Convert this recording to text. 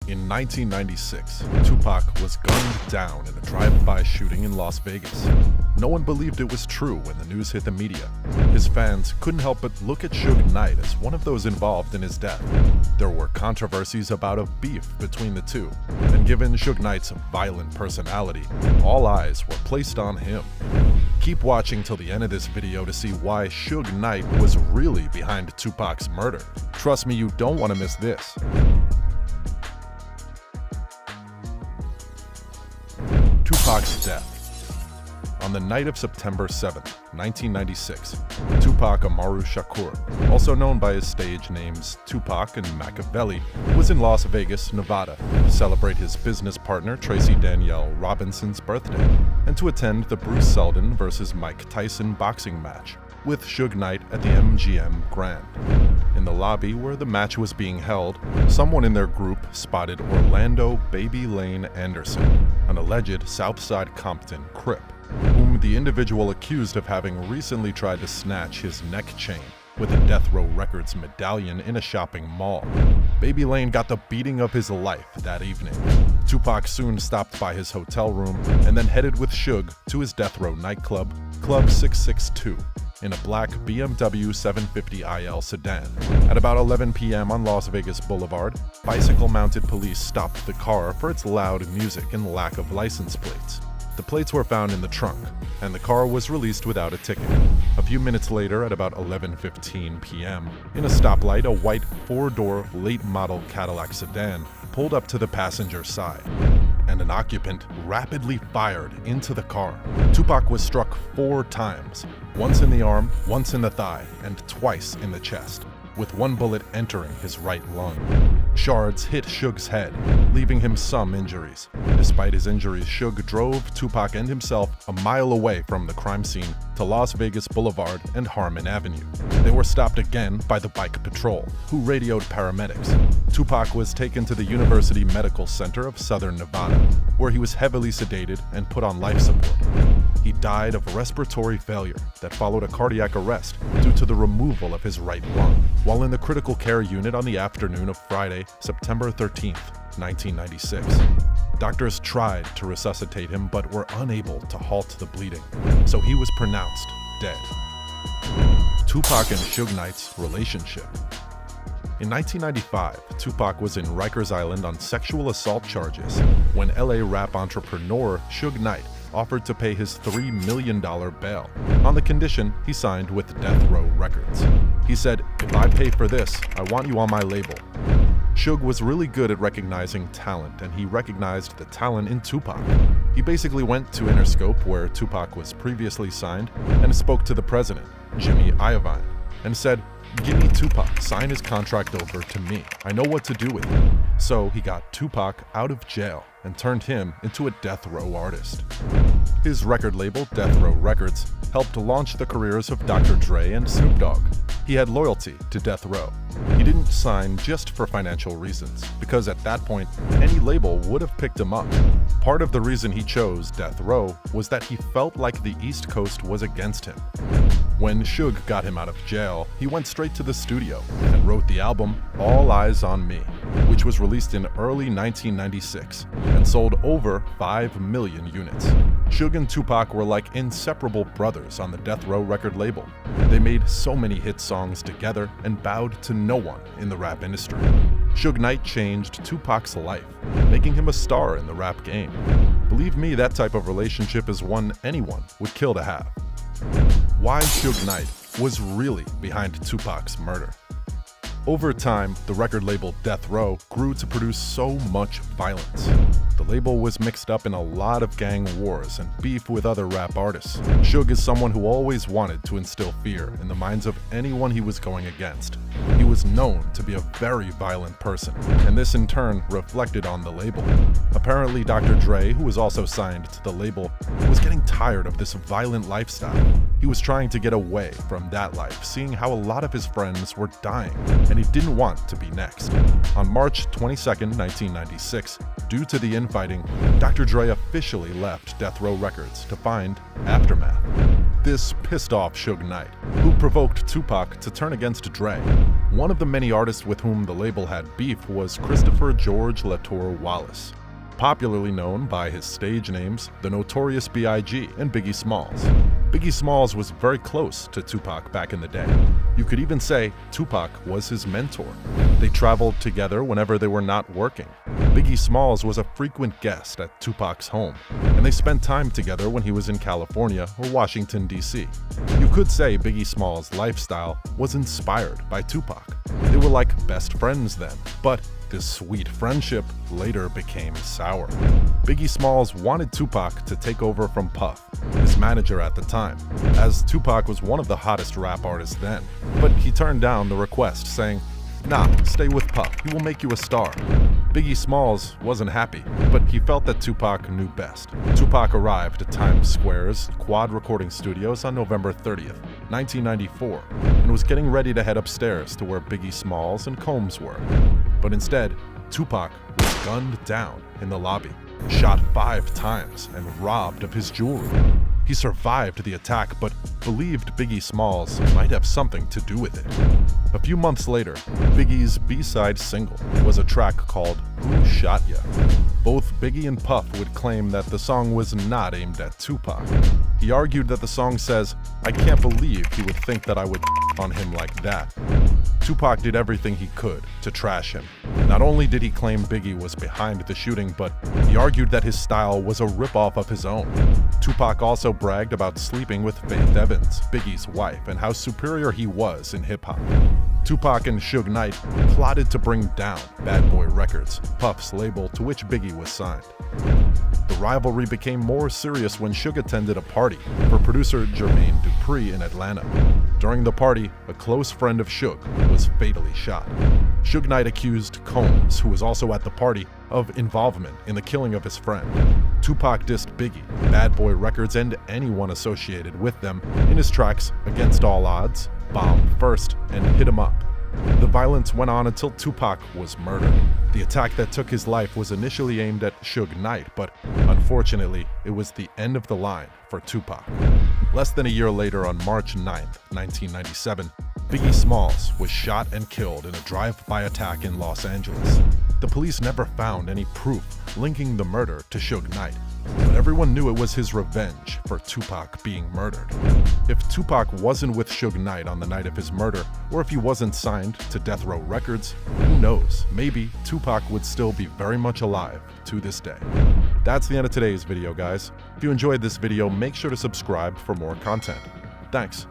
In 1996, Tupac was gunned down in a drive-by shooting in Las Vegas. No one believed it was true when the news hit the media. His fans couldn't help but look at Suge Knight as one of those involved in his death. There were controversies about a beef between the two, and given Suge Knight's violent personality, all eyes were placed on him. Keep watching till the end of this video to see why Suge Knight was really behind Tupac's murder. Trust me, you don't want to miss this. Tupac's death. On the night of September 7, 1996, Tupac Amaru Shakur, also known by his stage names Tupac and Machiavelli, was in Las Vegas, Nevada, to celebrate his business partner Tracy Danielle Robinson's birthday, and to attend the Bruce Seldon vs. Mike Tyson boxing match, with Suge Knight at the MGM Grand. In the lobby where the match was being held, someone in their group spotted Orlando Baby Lane Anderson, an alleged Southside Compton Crip, whom the individual accused of having recently tried to snatch his neck chain with a Death Row Records medallion in a shopping mall. Baby Lane got the beating of his life that evening. Tupac soon stopped by his hotel room and then headed with Suge to his Death Row nightclub, Club 662, in a black BMW 750IL sedan. At about 11 p.m. on Las Vegas Boulevard, bicycle-mounted police stopped the car for its loud music and lack of license plates. The plates were found in the trunk, and the car was released without a ticket. A few minutes later, at about 11:15 p.m., in a stoplight, a white four-door late-model Cadillac sedan pulled up to the passenger side, and an occupant rapidly fired into the car. Tupac was struck 4 times, once in the arm, once in the thigh, and twice in the chest, with one bullet entering his right lung. Shards hit Suge's head, leaving him some injuries. Despite his injuries, Suge drove Tupac and himself a mile away from the crime scene to Las Vegas Boulevard and Harmon Avenue. They were stopped again by the bike patrol, who radioed paramedics. Tupac was taken to the University Medical Center of Southern Nevada, where he was heavily sedated and put on life support. He died of respiratory failure that followed a cardiac arrest due to the removal of his right lung, while in the critical care unit on the afternoon of Friday, September 13, 1996. Doctors tried to resuscitate him but were unable to halt the bleeding, so he was pronounced dead. Tupac and Suge Knight's relationship. In 1995, Tupac was in Rikers Island on sexual assault charges when LA rap entrepreneur Suge Knight offered to pay his $3 million bail on the condition he signed with Death Row Records. He said, "If I pay for this, I want you on my label." Suge was really good at recognizing talent, and he recognized the talent in Tupac. He basically went to Interscope, where Tupac was previously signed, and spoke to the president, Jimmy Iovine, and said, "Give me Tupac, sign his contract over to me. I know what to do with him." So he got Tupac out of jail and turned him into a Death Row artist. His record label, Death Row Records, helped launch the careers of Dr. Dre and Snoop Dogg. He had loyalty to Death Row. He didn't sign just for financial reasons, because at that point, any label would have picked him up. Part of the reason he chose Death Row was that he felt like the East Coast was against him. When Suge got him out of jail, he went straight to the studio and wrote the album All Eyes on Me, which was released in early 1996 and sold over 5 million units. Suge and Tupac were like inseparable brothers on the Death Row record label. They made so many hit songs together and bowed to no one in the rap industry. Suge Knight changed Tupac's life, making him a star in the rap game. Believe me, that type of relationship is one anyone would kill to have. Why Suge Knight was really behind Tupac's murder. Over time, the record label Death Row grew to produce so much violence. The label was mixed up in a lot of gang wars and beef with other rap artists. Suge is someone who always wanted to instill fear in the minds of anyone he was going against. He was known to be a very violent person, and this in turn reflected on the label. Apparently, Dr. Dre, who was also signed to the label, was getting tired of this violent lifestyle. He was trying to get away from that life, seeing how a lot of his friends were dying, and he didn't want to be next. On March 22, 1996, due to the infighting, Dr. Dre officially left Death Row Records to find Aftermath. This pissed off Suge Knight, who provoked Tupac to turn against Dre. One of the many artists with whom the label had beef was Christopher George Latour Wallace, popularly known by his stage names The Notorious B.I.G. and Biggie Smalls. Biggie Smalls was very close to Tupac back in the day. You could even say Tupac was his mentor. They traveled together whenever they were not working. Biggie Smalls was a frequent guest at Tupac's home, and they spent time together when he was in California or Washington, D.C. You could say Biggie Smalls' lifestyle was inspired by Tupac. They were like best friends then, but this sweet friendship later became sour. Biggie Smalls wanted Tupac to take over from Puff, his manager at the time, as Tupac was one of the hottest rap artists then. But he turned down the request, saying, "Nah, stay with Puff, he will make you a star." Biggie Smalls wasn't happy, but he felt that Tupac knew best. Tupac arrived at Times Square's Quad Recording Studios on November 30th, 1994, and was getting ready to head upstairs to where Biggie Smalls and Combs were. But instead, Tupac was gunned down in the lobby, shot 5 times, and robbed of his jewelry. He survived the attack, but believed Biggie Smalls might have something to do with it. A few months later, Biggie's B-side single was a track called Who Shot Ya? Both Biggie and Puff would claim that the song was not aimed at Tupac. He argued that the song says, "I can't believe he would think that I would on him like that." Tupac did everything he could to trash him. Not only did he claim Biggie was behind the shooting, but he argued that his style was a ripoff of his own. Tupac also bragged about sleeping with Faith Evans, Biggie's wife, and how superior he was in hip-hop. Tupac and Suge Knight plotted to bring down Bad Boy Records, Puff's label to which Biggie was signed. The rivalry became more serious when Suge attended a party for producer Jermaine Dupri in Atlanta. During the party, a close friend of Suge was fatally shot. Suge Knight accused Combs, who was also at the party, of involvement in the killing of his friend. Tupac dissed Biggie, Bad Boy Records, and anyone associated with them in his tracks Against All Odds, Bomb First, and Hit 'Em Up. The violence went on until Tupac was murdered. The attack that took his life was initially aimed at Suge Knight, but unfortunately, it was the end of the line for Tupac. Less than a year later, on March 9th, 1997, Biggie Smalls was shot and killed in a drive-by attack in Los Angeles. The police never found any proof linking the murder to Suge Knight, but everyone knew it was his revenge for Tupac being murdered. If Tupac wasn't with Suge Knight on the night of his murder, or if he wasn't signed to Death Row Records, who knows, maybe Tupac would still be very much alive to this day. That's the end of today's video, guys. If you enjoyed this video, make sure to subscribe for more content. Thanks.